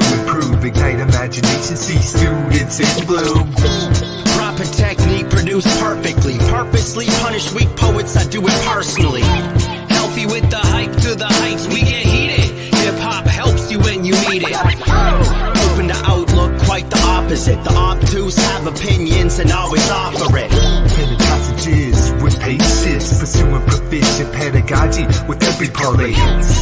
to improve, ignite imagination, see students in bloom. Proper technique produced perfectly, purposely punish weak poets, I do it personally. Healthy with the hype to the heights, we get heated. Hip-hop helps you when you need it. Open to outlook, quite the opposite. The obtuse have opinions and always offer it. Pen passages with patience, pursuing proficient pedagogy with every parlay.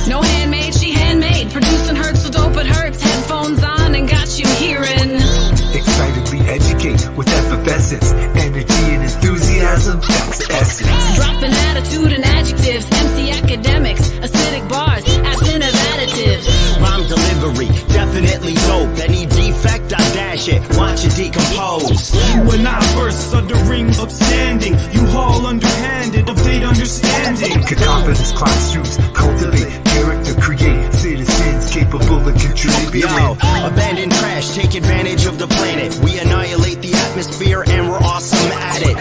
No handmade, she handmade. Producing hurts so dope it hurts. Headphones on and got you hearing. Excitedly educate with effervescence, energy and enthusiasm, that's the essence. Dropping attitude and adjectives, MC academics, acidic bars, absent of additives. Rhyme delivery, definitely dope. Any defect, I dash it, watch it decompose. You and I verse are the rings upstanding. You haul underhanded, update understanding. Cacophonous classrooms cultivate character, create citizens capable of contributing. Yo, abandon trash, take advantage of the planet. We annihilate the atmosphere and we're awesome at it.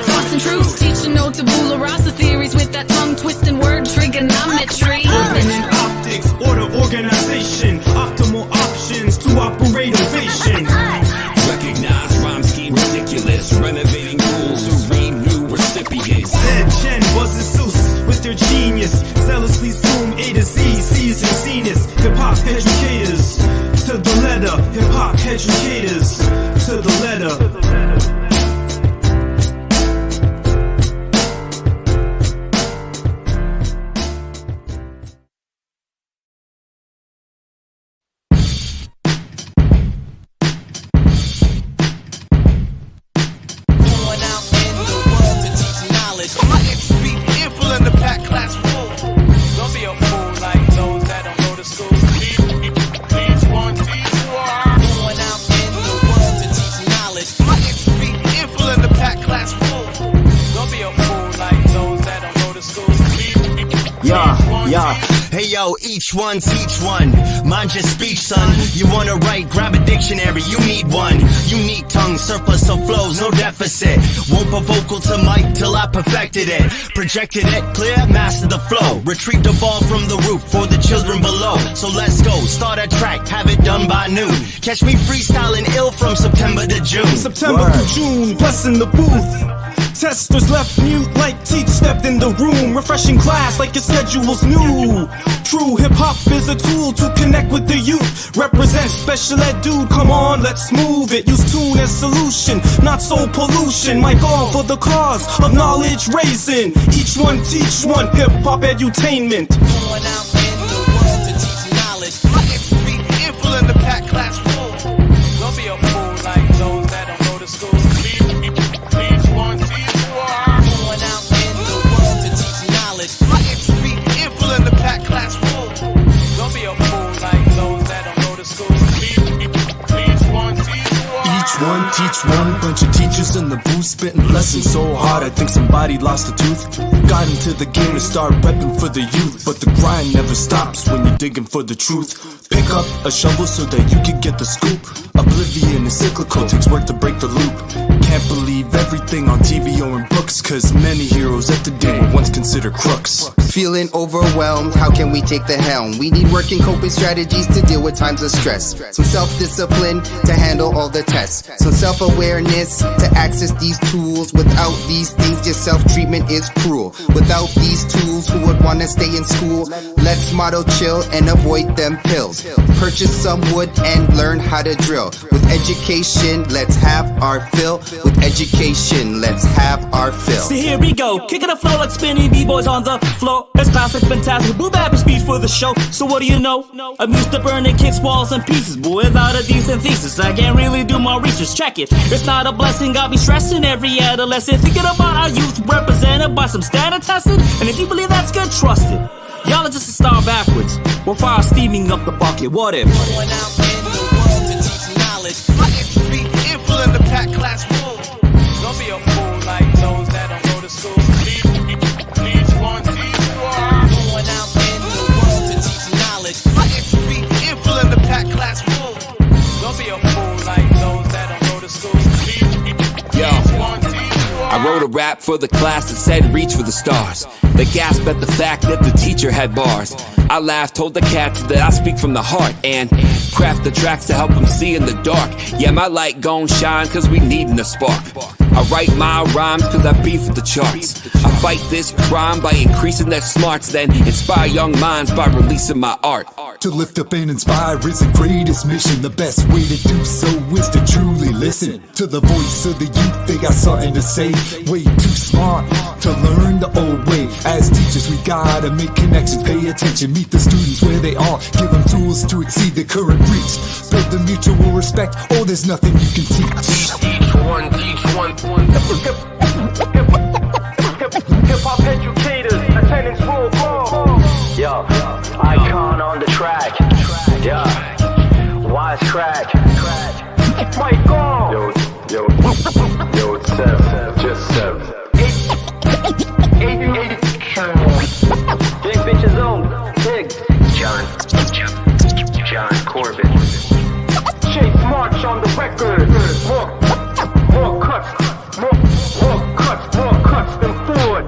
Floss and truths, teaching no tabula rasa theories with that tongue twisting word trigonometry. Urban optics, order organization, optimal options to operate ovation. Recognize rhyme scheme ridiculous, renovating rules to read new recipients. Said Chen wasn't Zeus with their genius, zealously zoom A to Z, C's and Zeniths. Hip-hop educators to the letter, hip-hop educators to the letter. Yeah. Hey yo, each one teach one. Mind your speech, son. You wanna write, grab a dictionary, you need one. Unique tongue, surplus of flows, no deficit. Won't put vocal to mic till I perfected it. Projected it, clear, master the flow. Retrieve the ball from the roof for the children below. So let's go, start a track, have it done by noon. Catch me freestyling ill from September to June. September to June, blessing the booth. Testers left mute like teach stepped in the room. Refreshing class like your schedule's new. True hip-hop is a tool to connect with the youth. Represent special ed dude, come on, let's move it. Use tune as solution, not soul pollution. Mic on for the cause of knowledge raising. Each one teach one, hip-hop edutainment. Going out in the world to teach knowledge. My entry ample in the packed classroom. Don't be a fool like those that don't go to school. Teach one, teach one. Going out in the world to teach knowledge. My entry ample in the packed classroom. Don't be a fool like those that don't go to school. Teach one, teach one. Each one teach one, bunch of teachers in the booth spitting lessons so hard I think somebody lost a tooth. Got into the game and started repping for the youth, but the grind never stops when you're digging for the truth. Pick up a shovel so that you can get the scoop. Oblivion is cyclical, takes work to break the loop. Can't believe everything on TV or in books, cause many heroes at the day were once considered crooks. Feeling overwhelmed, how can we take the helm? We need working coping strategies to deal with times of stress. Some self-discipline to handle all the tests. Some self-awareness to access these tools. Without these things, your self-treatment is cruel. Without these tools, who would want to stay in school? Let's motto chill and avoid them pills. Purchase some wood and learn how to drill. With education, let's have our fill. With education, let's have our fill. So here we go, kicking the flow like spinning b-boys on the floor. It's classic, fantastic, blue bapper speech for the show. So what do you know? I'm used to burning kids' walls and pieces, but without a decent thesis, I can't really do my research. Check it, it's not a blessing, I'll be stressing every adolescent, thinking about our youth represented by some standard tested. And if you believe that's good, trust it. Y'all are just a star backwards, we're fire steaming up the bucket. What if? Going out in the world to teach knowledge. My entry ample in the packed classroom. Don't be a fool like those that don't go to school. Teach one, teach one. Going out in the world to teach knowledge. My entry ample in the packed classroom. Don't be a fool like those that don't go to school. Yo, I wrote a rap for the class that said reach for the stars. They gasped at the fact that the teacher had bars. I laughed, told the cats that I speak from the heart, and Craft the tracks to help them see in the dark. Yeah, my light gon' shine cause we needin' a spark. I write my rhymes cause I beef with the charts. I fight this crime by increasing their smarts, then inspire young minds by releasing my art. To lift up and inspire is the greatest mission. The best way to do so is to truly listen to the voice of the youth. They got something to say. Way too smart to learn the old way. As teachers we gotta make connections, pay attention, meet the students where they are, give them tools to exceed the current reach, build the mutual respect. Oh, there's nothing you can teach. Teach one. Hip Hop Headucatorz, attendance roll call. Yo, icon on the track. Yeah, wise crack. Mike on. Yo, it's Sev, just Sev. 880. Big bitches on. Big. John Corbin. Chase March on the record. More cuts than Ford.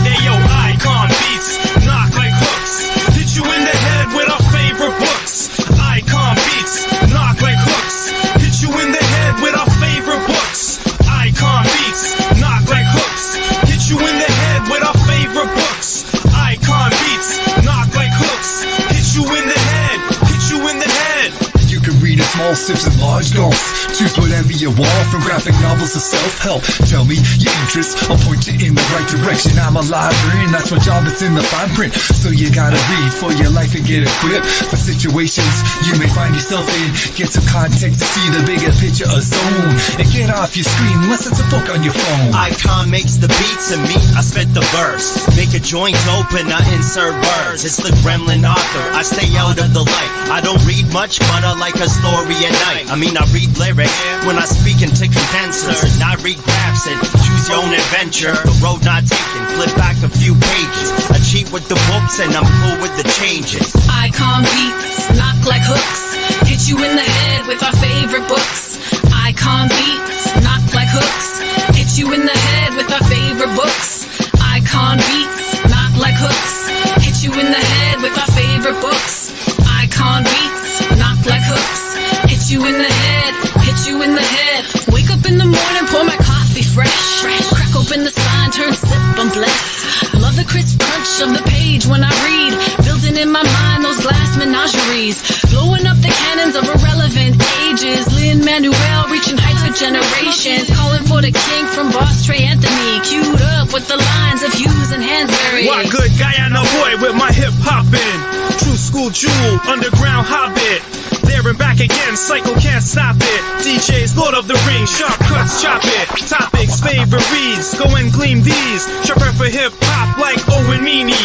Hey yo, Icon beats, knock like hooks. Hit you in the head with our favorite books. Icon beats, knock like hooks. Hit you in the head with our favorite books. Icon beats, knock like hooks. Hit you in the head with our favorite books. Icon beats, knock like hooks. Hit you in the head, hit you in the head. You can read in small sips and large gulps. Choose whatever you want, from graphic novels to self-help. Tell me your interests, I'll point you in the right direction. I'm a librarian, that's my job, it's in the fine print. So you gotta read for your life and get equipped for situations you may find yourself in. Get some context to see the bigger picture of zone, and get off your screen unless it's a book on your phone. Icon makes the beats and me, I spit the verse. Make a joint open, I insert words. It's the gremlin author, I stay out of the light. I don't read much, but I like a story at night. I mean, I read lyrics when I speak into condensers. I read graphs and choose your own adventure. The road not taken, flip back a few pages. I cheat with the books and I'm cool with the changes. Icon beats, knock like hooks. Hit you in the head with our favorite books. Icon beats, knock like hooks. Hit you in the head with our favorite books. Icon beats, knock like hooks. Hit you in the head with our favorite books. Icon beats, knock like hooks. Hit you in the head, hit you in the head. Wake up in the morning, pour my coffee fresh. Crack open the spine, turn sip, I'm blessed. Love the crisp crunch of the page when I read. Building in my mind those glass menageries. Blowing up the cannons of irrelevant ages. Lin-Manuel reaching heights for generations. Calling for the king from Boss Trey Anthony. Queued up with the lines of Hughes and Hansberry. Why good Guyana boy with my hip hop in. True school jewel, underground hobbit. There and back again, cycle can't stop it. DJs, Lord of the Rings, sharp cuts, chop it. Topics, favorite reads, go and gleam these. Sharper for hip hop like Owen Meany.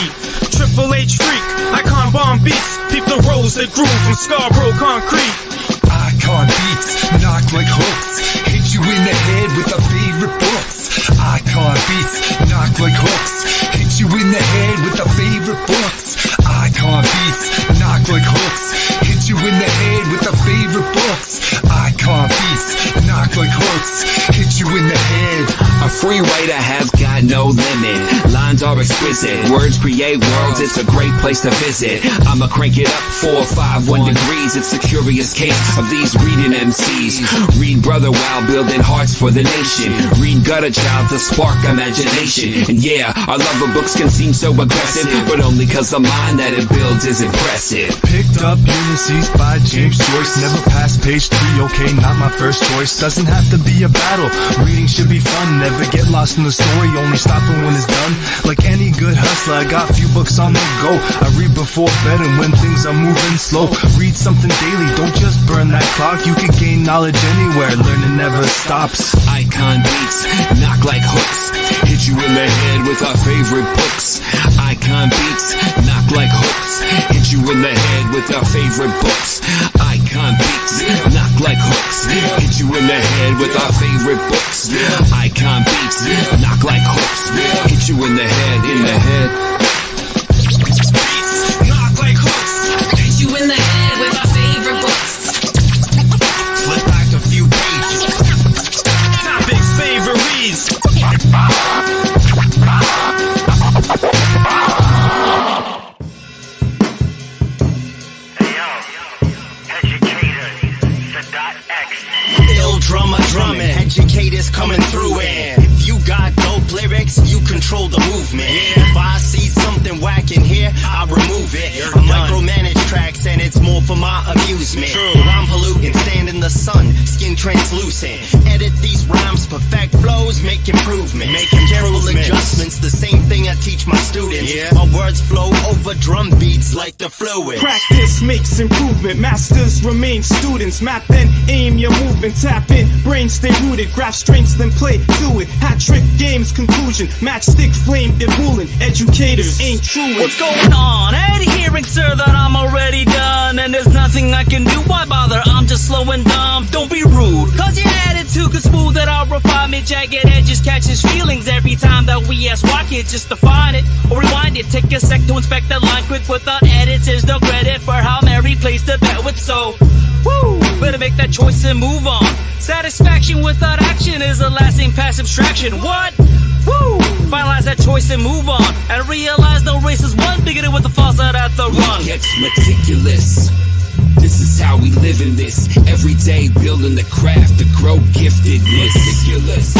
Triple H freak, Icon bomb beats. Peep the rows that grew from Scarborough concrete. Icon beats, knock like hooks. Hit you in the head with our favorite books. Icon beats, knock like hooks. Hit you in the head with our favorite books. Icon beats, knock like hooks. Hit you in the head with our favorite books. Icon beats, knock like hooks. Hit you in the head. A free writer has got no limit. Lines are exquisite. Words create worlds. It's a great place to visit. I'ma crank it up 4, 5, 1 degrees. It's a curious case of these reading MCs. Read Brother while building hearts for the nation. Read Gutter Child to spark imagination. And yeah, our love of books can seem so aggressive, but only cause the mind that it builds is impressive. Picked up Ulysses by James Joyce. Never passed page 3, okay, not my first choice. Doesn't have to be a battle. Reading should be fun. Never get lost in the story, only stopping when it's done. Like any good hustler, I got few books on the go. I read before bed and when things are moving slow. Read something daily, don't just burn that clock. You can gain knowledge anywhere, learning never stops. Icon beats, knock like hooks. Hit you in the head with our favorite books. Icon beats, knock like hooks. Hit you in the head with our favorite books. Icon beats, knock like hooks. Hit you in the head with our favorite books. Icon beats, knock like hooks. Hit you in the head, in the head. Beats, knock like hooks. Hit you in the head with our favorite books. Flip back a few pages. Topics, favorite reads. control the movement. If I see something whack in here, I remove it. I micromanage tracks and it's more for my amusement. I'm polluting, stand in the sun, skin translucent. Edit these rhymes, perfect flows, make improvement. Careful adjustments, the same thing I teach my students. My words flow over drum beats like the fluid. Practice makes improvement, masters remain students. Map and aim your movement, tap in, brain stay rooted. Graph strengths then play to it. Hat trick games conclusion, matchstick flame ebullient. Educators ain't true. What's going on? Hearing, sir, that I'm already done, and there's nothing I can do. Why bother? I'm just slow and dumb. Don't be rude, cause your attitude can smooth it out. Refinement, jagged edges catches feelings every time that we ask why can't just define it or rewind it. Take a sec to inspect the line quick without edits. There's no credit for how Mary placed the bet with, so woo, better make that choice and move on. Satisfaction without action is a lasting past abstraction. What? Woo! Finalize that choice and move on, and realize no race is one bigger with the false out at the run. It's meticulous. This is how we live in this. Every day building the craft to grow giftedness. Meticulous.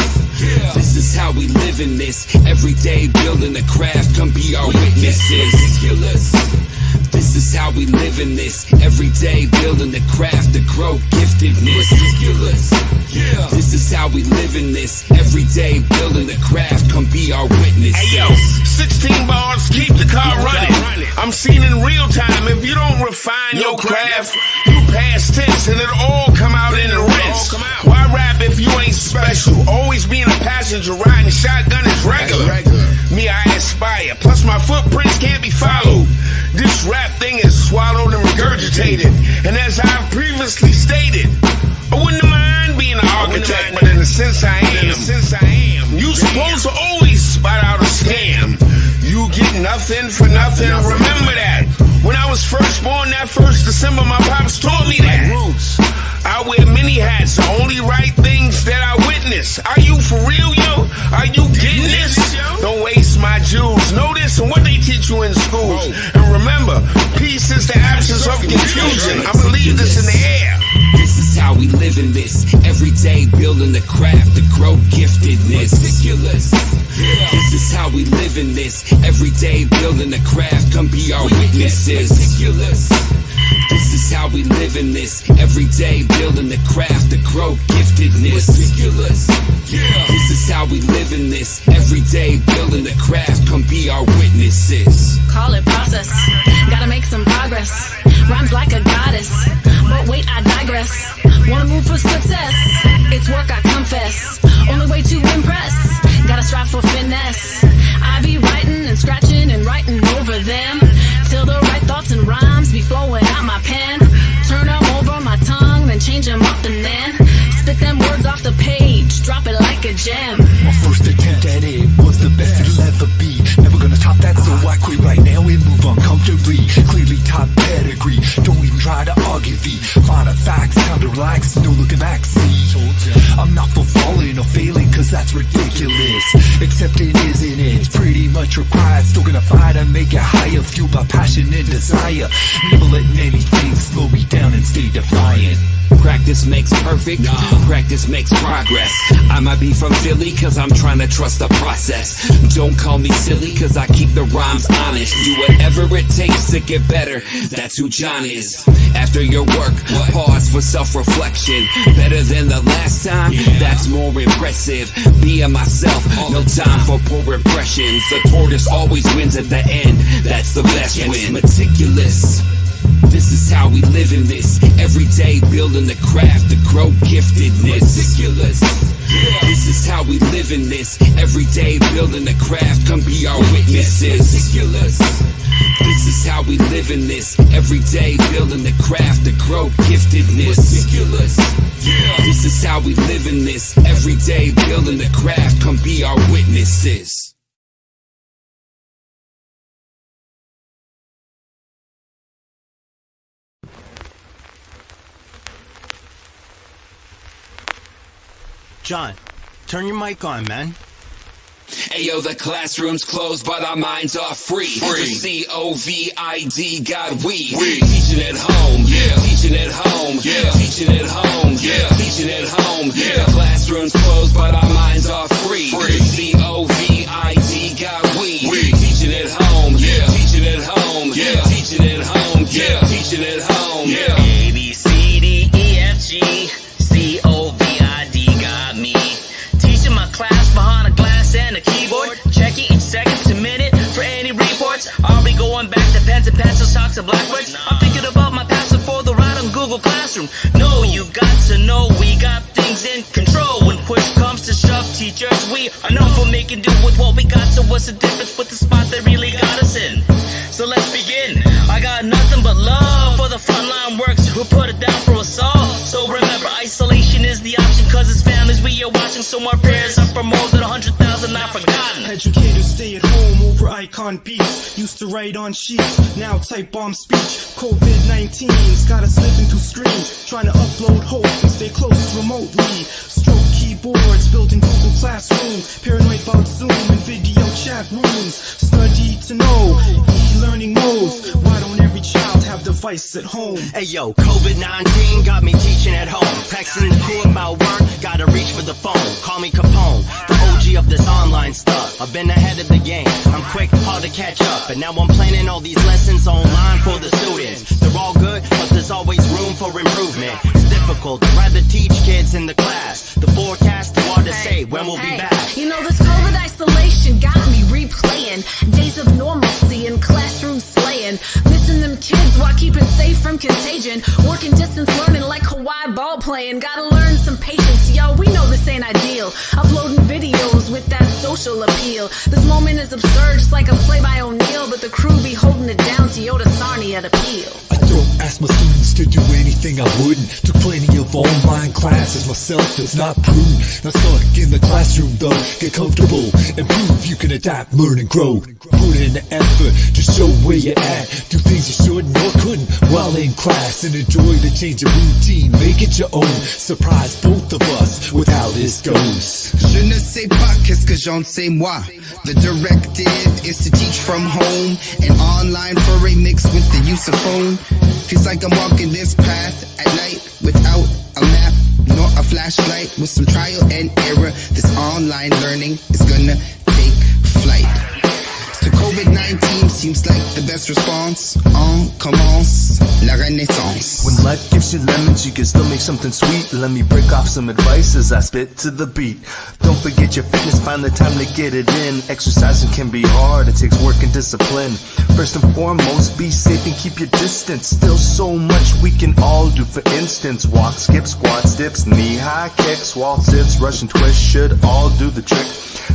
This is how we live in this. Every day building the craft. Come be our witnesses. Meticulous. This is how we live in this. Every day building the craft to grow giftedness. Meticulous. This is how we live in this. Every day building the craft. Come be our witness. Hey yo, 16 bars, keep the car running. I'm seen in real time. If you don't refine your craft, you past tense and it'll all come out in the rinse. Why rap if you ain't special? Always being a passenger riding shotgun is regular. Me, I aspire. Plus my footprints can't be followed. This rap thing is swallowed and regurgitated. And as I've previously stated, I wouldn't mind being an architect, but in a sense I am. You supposed to always spot out a scam. You get nothing for nothing, remember that. When I was first born, that first December, my pops taught me that. I wear many hats, the only right things that I witness. Are you for real, yo? Are you getting this? Don't waste my jewels. Know this and what they teach you in schools. And remember, peace is the absence of confusion. I'ma leave this in the air. This is how we live in this. Every day building the craft to grow giftedness. Meticulous. This is how we live in this. Every day building the craft. Come be our witnesses. Meticulous. This is how we live in this. Every day building the craft to grow giftedness. Meticulous. This is how we live in this. Every day building the craft. Come be our witnesses. Call it process. Gotta make some progress. Rhymes like a goddess. But wait, I digress. Wanna move for success. It's work, I confess. Only way to impress. Gotta strive for finesse. I be writing and scratching and writing over them. Till the right thoughts and rhymes be flowing out my pen. Turn them over my tongue, then change them up and then spit them words off the page. Drop it like a gem. My first attempt at it was the best it'll ever be. Never gonna top that, so I quit right now and move on comfortably. Clearly top pedigree, don't even try to argue the finer facts. Time to relax, no looking back, see. I'm not for falling or failing, cause that's ridiculous. Except it isn't it, it's pretty much required. Still gonna fight and make it higher, fueled by passion and desire. Never letting anything slow me down and stay defiant. Practice makes perfect, practice makes progress. I might be from Philly cause I'm trying to trust the process. Don't call me silly cause I keep the rhymes honest. Do whatever it takes to get better, that's who John is. After your work, pause for self-reflection. Better than the last time, that's more impressive. Being myself, no time for poor impressions. The tortoise always wins at the end, that's the best win. Meticulous. This is how we live in this. Every day building the craft to grow giftedness. Meticulous. This is how we live in this. Every day building the craft. Come be our witnesses. Meticulous. This is how we live in this. Every day building the craft to grow giftedness. Meticulous. This is how we live in this. Every day building the craft. Come be our witnesses. John, turn your mic on, man. Ayo, the classroom's closed, but our minds are free. COVID, God, we. Teaching at home, teaching at home, teaching at home, teaching at home. The classroom's closed, but our minds are free. COVID, box of Blackbirds. I'm thinking about my password for the ride on Google Classroom. No, you got to know we got things in control. When push comes to shove, teachers, we are known for making do with what we got. So what's the difference with the spot that really got us in? So let's begin. I got nothing but love for the frontline workers who put it down for us all. So remember, isolation is the option, cause it's families we are watching. So our prayers are for more than 100,000 not forgotten. Educators stay at home over icon beats. Used to write on sheets, now type bomb speech. COVID-19's got us living through screens, trying to upload hope and stay close remotely. Stroke keyboards, building Google Classrooms, paranoid about Zoom and video chat rooms. Study to know, e-learning modes. Why don't every child have device at home? Hey yo, COVID-19 got me teaching at home. Texting the crew about work, gotta reach for the phone. Call me Capone, the OG of this online stuff. I've been ahead of the game, I'm quick, hard to catch up. And now I'm planning all these lessons online for the students. They're all good, but there's always room for improvement. It's difficult, I'd rather teach kids in the class. The forecast, too hard to say when we'll be back. You know, this COVID isolation got me replaying days of normalcy in classroom slaying. Missing them kids while keeping safe from contagion. Working distance learning like Hawaii ball playing. Gotta learn some patience, yo, we know this ain't ideal. Uploading videos with that social appeal. This moment is absurd, just like a play by O'Neal. But the crew be holding it down to Yoda Sarni at appeal. I don't ask my students to do anything I wouldn't. Took plenty of online classes myself, it's not prudent. Not stuck in the classroom though, get comfortable and prove you can adapt, learn and grow. Put in the effort to show where you're at. Do things you shouldn't or couldn't while in class. And enjoy the change of routine, make it your own. Surprise both of us with how this goes. Je ne sais pas qu'est-ce que j'en sais moi. The directive is to teach from home and online for a mix with the use of phone. Feels like I'm walking this path at night without a map nor a flashlight. With some trial and error, this online learning is gonna take flight. To COVID-19 seems like the best response. On commence la renaissance. When life gives you lemons, you can still make something sweet. Let me break off some advice as I spit to the beat. Don't forget your fitness, find the time to get it in. Exercising can be hard, it takes work and discipline. First and foremost, be safe and keep your distance. Still so much we can all do. For instance, walk, skip, squats, dips, knee-high kicks, wall sits, Russian twist should all do the trick.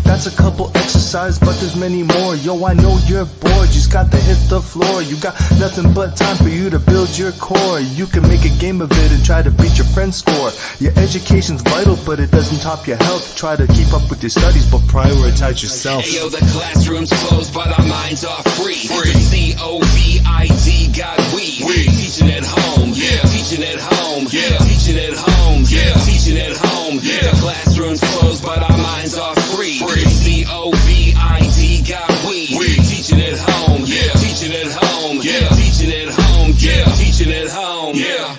That's a couple exercises, but there's many more. Yo, I know you're bored, you just got to hit the floor. You got nothing but time for you to build your core. You can make a game of it and try to beat your friend's score. Your education's vital, but it doesn't top your health. Try to keep up with your studies, but prioritize yourself. Hey yo, the classroom's closed, but our minds are free. COVID got we. Teaching at home, yeah. Teaching at home, yeah. Teaching at home, yeah. Teaching at home, yeah. The classroom's closed, but our minds are free. COVID got we. Teaching at home, yeah. Teaching at home, yeah. Teaching at home, yeah. Teaching at home, yeah.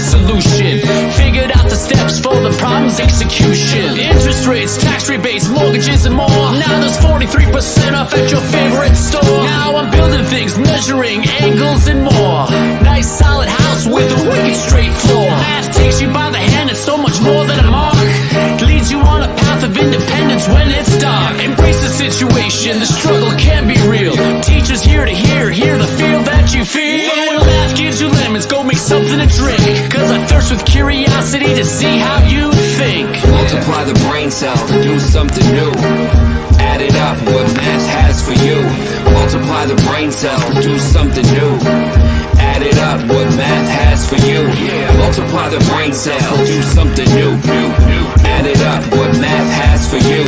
solution. Figured out the steps for the problem's execution. Interest rates, tax rebates, mortgages and more. Now there's 43% off at your favorite store. Now I'm building things, measuring angles and more. Nice solid house with a wicked straight floor. Math takes you by the hand, it's so much more than a mark. It leads you on a path of independence when it's dark. Embrace the situation, the struggle can be real. Teachers here to hear the feel that you feel. When math gives you lemons, go make something to drink. Cause I thirst with curiosity to see how you think. Multiply the brain cells, do something new. Add it up, what math has for you. Multiply the brain cells, do something new. Add it up, what math has for you. Multiply the brain cells, do something new. Add it up, what math has for you.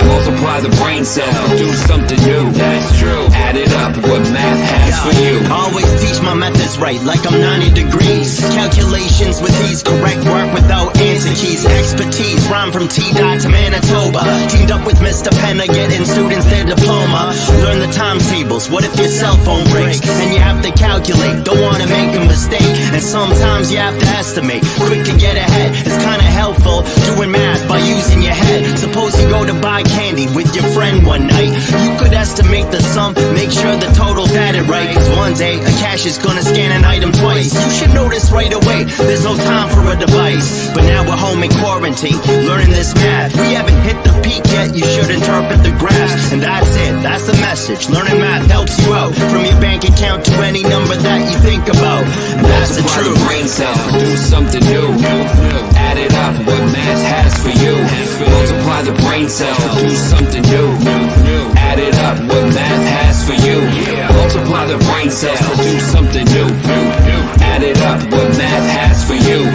Multiply the brain cells, do something new. That's true. Add it up, what math has for you. Always teach my methods right, like I'm 90 degrees. Calculations with ease, correct work without answer keys. Expertise, rhyme from T-Dot to Manitoba. Teamed up with Mr. Penner, getting students their diploma. Learn the timetables, what if your cell phone breaks? And you have to calculate, don't wanna make a mistake. And sometimes you have to estimate, quick to get ahead. It's kinda helpful, doing math by using your head. Suppose you go to buy candy with your friend one night. You could estimate the sum, make sure the total's added right. Cause one day, a cashier's gonna scan an item twice. You should notice right away, there's no time for a device. But now we're home in quarantine, learning this math. We haven't hit the peak yet, you should interpret the graphs. And that's it, that's the message. Learning math helps you out, from your bank account to any number that you think about. And that's the truth. Multiply the brain cells, do something new. Add it up, what math has for you. Multiply the brain cells, do something new. Add it up, what math has for you. Multiply the brain cells, do something new. Add it up, what math has for you.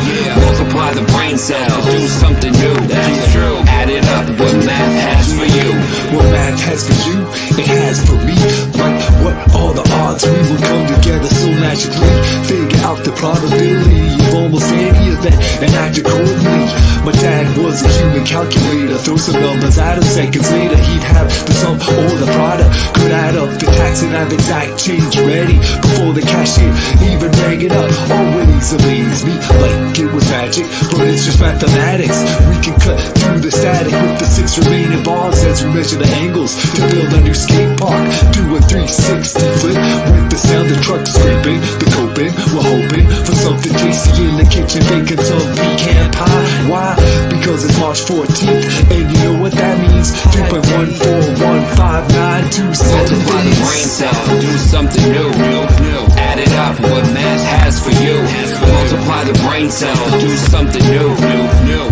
Multiply the brain cells, do something new. That's true. Add it up, what math has for you. What math has for you, it has for me. Like what are the odds we will come together so magically? Figure out the probability of almost any event and act accordingly. My dad was a human calculator. Throw some numbers at him, seconds later he'd have the sum or the product. Could add up the tax and have exact change ready before the cashier even rang it up. Always amazed me like it was magic, but it's just mathematics. We can cut through the static with the 6 remaining bars as we measure the angles to build a new skate park. Do a 360 flip with the sound of trucks scraping the coping. We're hoping for something tasty in the kitchen, baking some pecan pie. Why? Because it's March 14th, and you know what that means. 3.1415927. Multiply the brain cells, do something new. Add it up, what math has for you. Multiply the brain cells, do something new.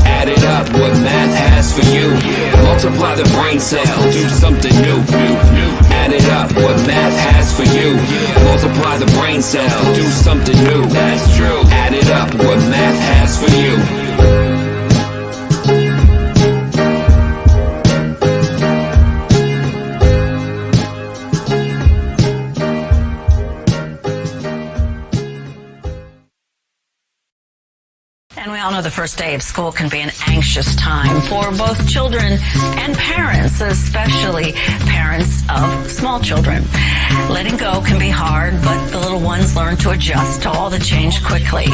Add it up, what math has for you. Multiply the brain cells, do something new. Add it up, what math has for you. Multiply the brain cells, do something new. That's true. Add it up, what math has for you. And we all know the first day of school can be an anxious time for both children and parents, especially parents of small children. Letting go can be hard, but the little ones learn to adjust to all the change quickly.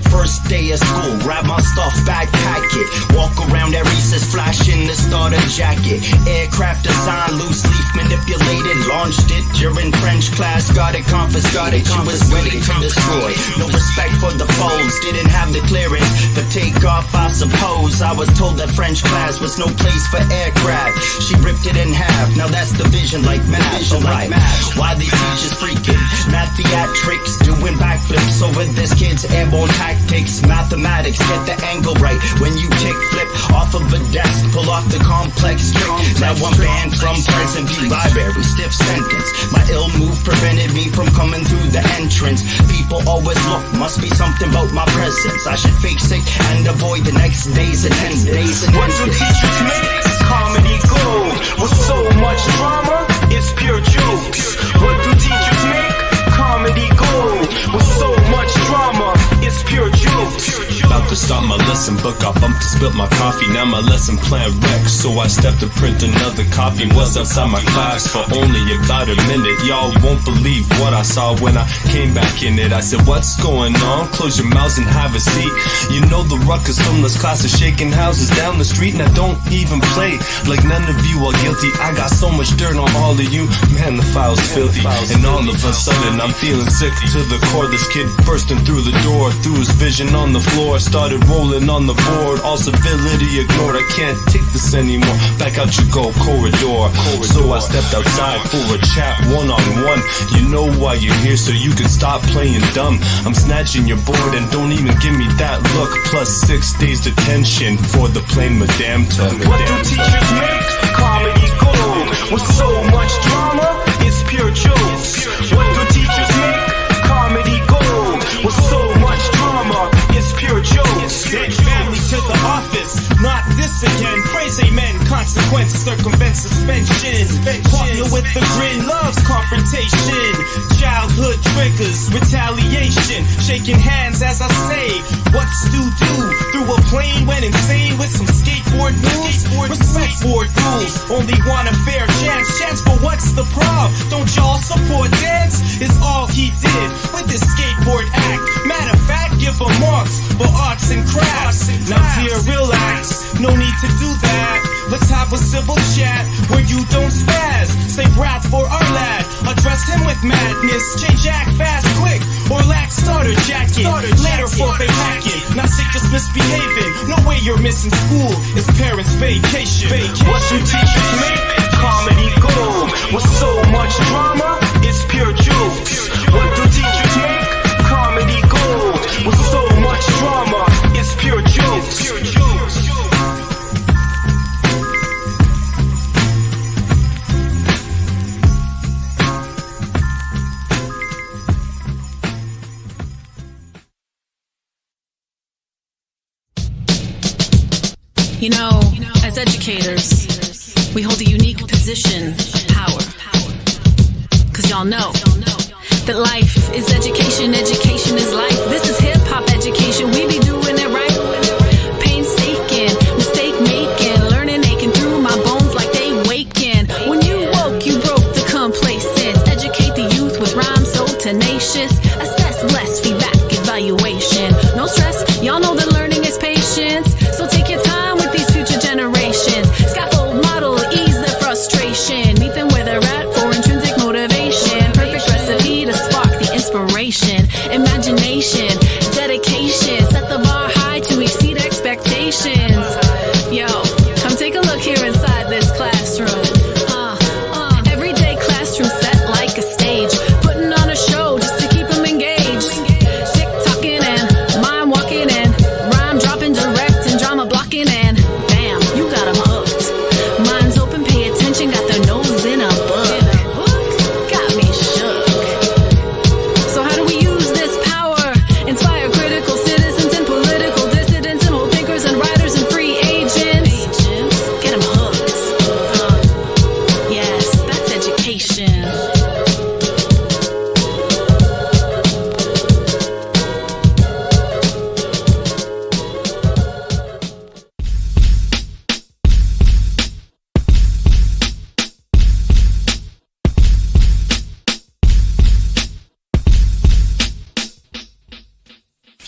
First day of school, grab my stuff, backpack it. Walk around at recess, flashing the starter jacket. Aircraft design, loose leaf manipulated. Launched it during French class, got it confiscated. She was ready to destroy. No respect for the foes, didn't have the clearance for takeoff, I suppose. I was told that French class was no place for aircraft. She ripped it in half, now that's division like math. Alright, why these teachers freaking? Math theatrics, doing backflips over this kid's airborne tactics. Mathematics, get the angle right. When you kick flip off of a desk, pull off the complex trick. Now I'm banned from Pleasant View Library, stiff sentence. My ill move prevented me from coming through the entrance. People always look, must be something about my presence. I should fake sick and avoid the next day's attendance. What do teachers make? Comedy gold. With so much drama, it's pure jokes. What do teachers make? Comedy gold. With so much drama, it's pure jokes. About the start my lesson book. I bumped and spilt my coffee, now my lesson plan wrecked. So I stepped to print another copy. Was outside my class for only about a minute. Y'all won't believe what I saw when I came back in it. I said, what's going on? Close your mouths and have a seat. You know the ruckus from this class is shaking houses down the street, and I don't even play like none of you are guilty. I got so much dirt on all of you, man, the file's filthy. And all of a sudden I'm feeling sick to the core. This kid bursting through the door, threw his vision on the floor, started rolling on the board. All civility ignored, I can't take this anymore. Back out you go, corridor. So I stepped outside for a chat, one-on-one. You know why you're here, so you can stop playing dumb. I'm snatching your board and don't even give me that look. Plus 6 days detention for the plain madame took. What do teachers make? Comedy gold. With so much drama, it's pure jokes. What do teachers make? Comedy gold. With so much drama, it's pure jokes. Send family to the office, not this again. Praise amen, consequences circumvent suspension. Partner with the grin, loves confrontation. Childhood triggers, retaliation. Shaking hands as I say, what's to do? Through a plane, went insane with some skateboard moves. Respect board rules, only want a fair chance. Chance for what's the problem? Don't y'all support dance? Is all he did with this skateboard act. Matter of fact, give him marks for arts and crafts. Now dear, relax, no need to do that. Let's have a civil chat where you don't spaz. Say wrath for our lad, address him with madness. Change act fast, quick, or lack starter jacket. Letter for fake hacking, not sick, just misbehaving. No way you're missing school, it's parents' vacation. What do teachers make? Comedy gold. With so much drama, it's pure jokes. What do teachers make? Comedy gold. With so much drama, it's pure jokes. You know, as educators, we hold a unique position of power. Cause y'all know that life is education, education is life. This is hip-hop education, we be doing it right. Painstaking, mistake-making, learning aching through my bones like they waking. When you woke, you broke the complacence. Educate the youth with rhymes so tenacious. Assess, bless, feedback, evaluation. No stress, y'all know that learning is patience. So take your time with these future generations. Scaffold model, ease their frustration. Meet them where they're at for intrinsic motivation. Perfect recipe to spark the inspiration. Imagination, dedication. Set the bar high to exceed expectations. Yo, come take a look here inside this classroom. Everyday classroom set like a stage. Putting on a show just to keep them engaged. Tick-tocking and mind walking and rhyme dropping direct and drama blocking and bam, you got them hooked. Minds open, pay attention, got their nose in a book. Got me shook. So how do we use this power? Inspire critical citizens and political dissidents and whole thinkers and writers and free agents. Get them hooked. Yes, that's education.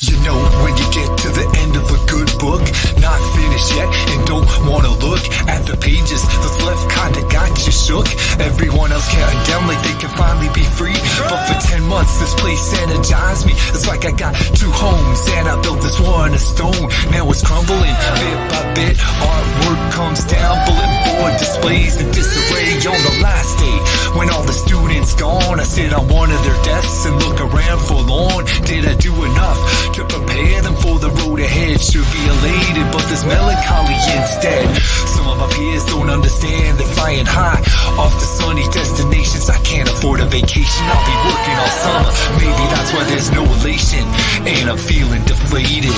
You know when you get to the end of a good book, not finished yet and don't wanna look at the pages that's left, kinda got you shook. Everyone else counting down like they can finally be free, but for 10 months this place energized me. It's like I got 2 homes and I built this one of stone. Now it's crumbling bit by bit. Artwork comes down, bulletin board displays in disarray on the last day. When all the students gone, I sit on one of their desks and look around forlorn. Did I do enough to prepare them for the road ahead? Should be elated, but there's melancholy instead. Some of my peers don't understand. They're flying high off to sunny destinations. I can't afford a vacation. I'll be working all summer. Maybe that's why there's no elation and I'm feeling deflated.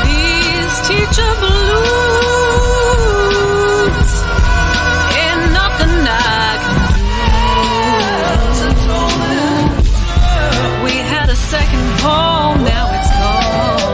These teacher blues ain't nothing I can do. We had a second home, now it's gone.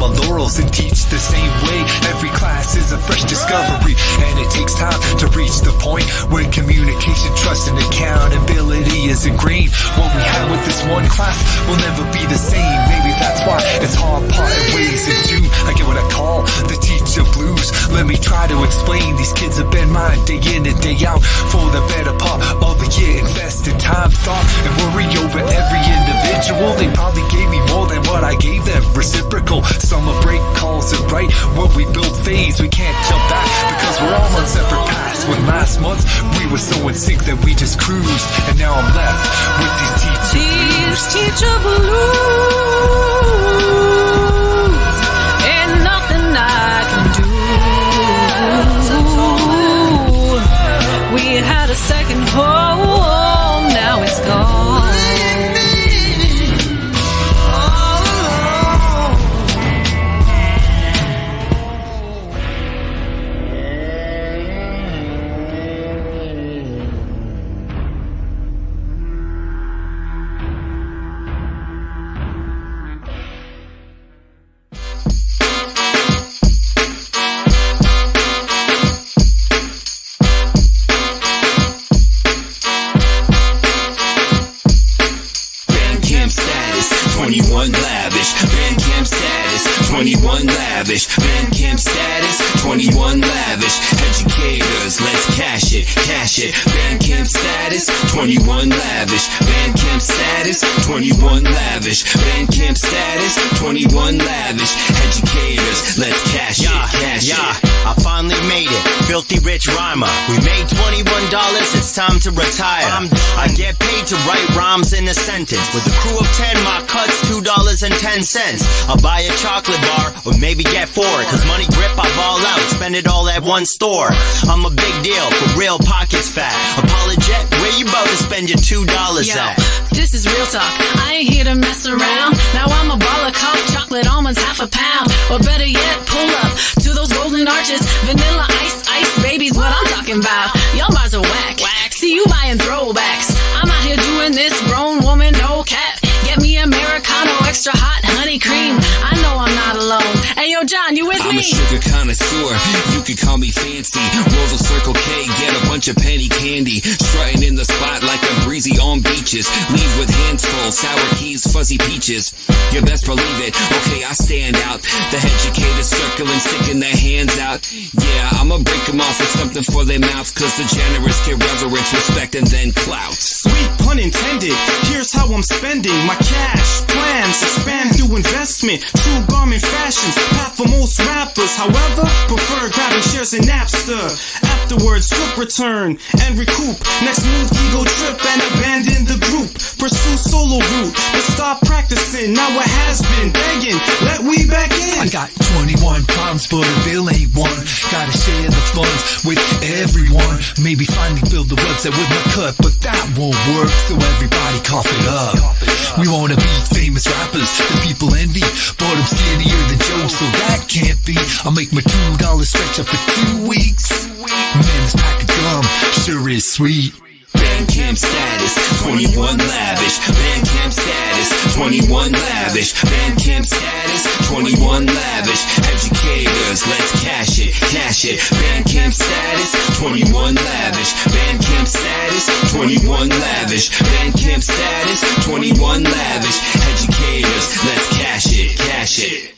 my laurels and teach the same way. Every class is a fresh discovery, and it takes time to reach the point where communication, trust, and accountability is ingrained. What we had with this one class will never be the same. Maybe that's why it's hard parting ways in June. I get what I call the teacher blues. Let me try to explain. These kids have been mine day in and day out for the better part of a year. Invested time, thought, and worry over every individual. They probably gave me more than what I gave them. Reciprocal. Summer break calls it right. When we build phase, we can't jump back because we're all on separate paths. When last month we were so in sync that we just cruised, and now I'm left with these teacher blues. Ain't nothing I can do. We had a second home, now it's gone. Status, 21 lavish. Bandcamp status, 21 lavish. Bandcamp status, 21 lavish. Educators, let's cash it, cash it. Bandcamp status, 21 lavish. Bandcamp status, 21 lavish. Bandcamp status, 21 lavish. Educators, let's cash it, cash it. I finally made it, filthy rich rhymer. We made $21, it's time to retire. I get paid to write rhymes in a sentence. With a crew of 10, my cut's $2.10. I'll buy a chocolate bar, or maybe get 4. Cause money grip, I ball out, spend it all at one store. I'm a big deal, for real, pockets fat. Apologet, where you about to spend your $2 at? This is real talk, I ain't here to mess around. Now I'm a baller cop, chocolate almonds half a pound. Or better yet, pull up to those golden arches. Vanilla ice, baby's what I'm talking about. Y'all bars are whack, see you buying throwbacks. I'm out here doing this, grown woman, no cap. Get me Americano, extra hot, honey cream. I know I'm not alone. Hey yo John, you with me? I'm a sugar connoisseur, you can call me fancy. Roll the Circle K, get a bunch of penny candy. Strutting in the spot like I'm breezy on beaches. Leave with hands full, sour keys, fuzzy peaches. You best believe it, okay I stand out. The educators circling, sticking their hands out. Yeah, I'ma break them off with something for their mouths. Cause the generous get reverence, respect, and then clout. Sweet pun intended, here's how I'm spending my cash. Plans expand through investment. True garment fashions, path for most rappers. However, prefer grabbing shares in Napster. Afterwards, flip return and recoup. Next move, ego trip and abandon the group. Pursue solo route, but stop practicing. Now it has been begging, let we back in. I got 21 problems, but a bill ain't one. Gotta share the funds with everyone. Maybe finally build the website with my cut, but that won't work, so everybody cough it up. We wanna be famous rappers that people envy, but I'm skinnier than Joe, so that can't be. I'll make my $2 stretch up for 2 weeks. Man, this pack of gum sure is sweet. Bandcamp status, 21 lavish. Bandcamp status, 21 lavish. Bandcamp status, 21 lavish. Educators, let's cash it, cash it. Bandcamp status, 21 lavish. Bandcamp status, 21 lavish. Bandcamp status, 21 lavish. Educators, let's cash it, cash it.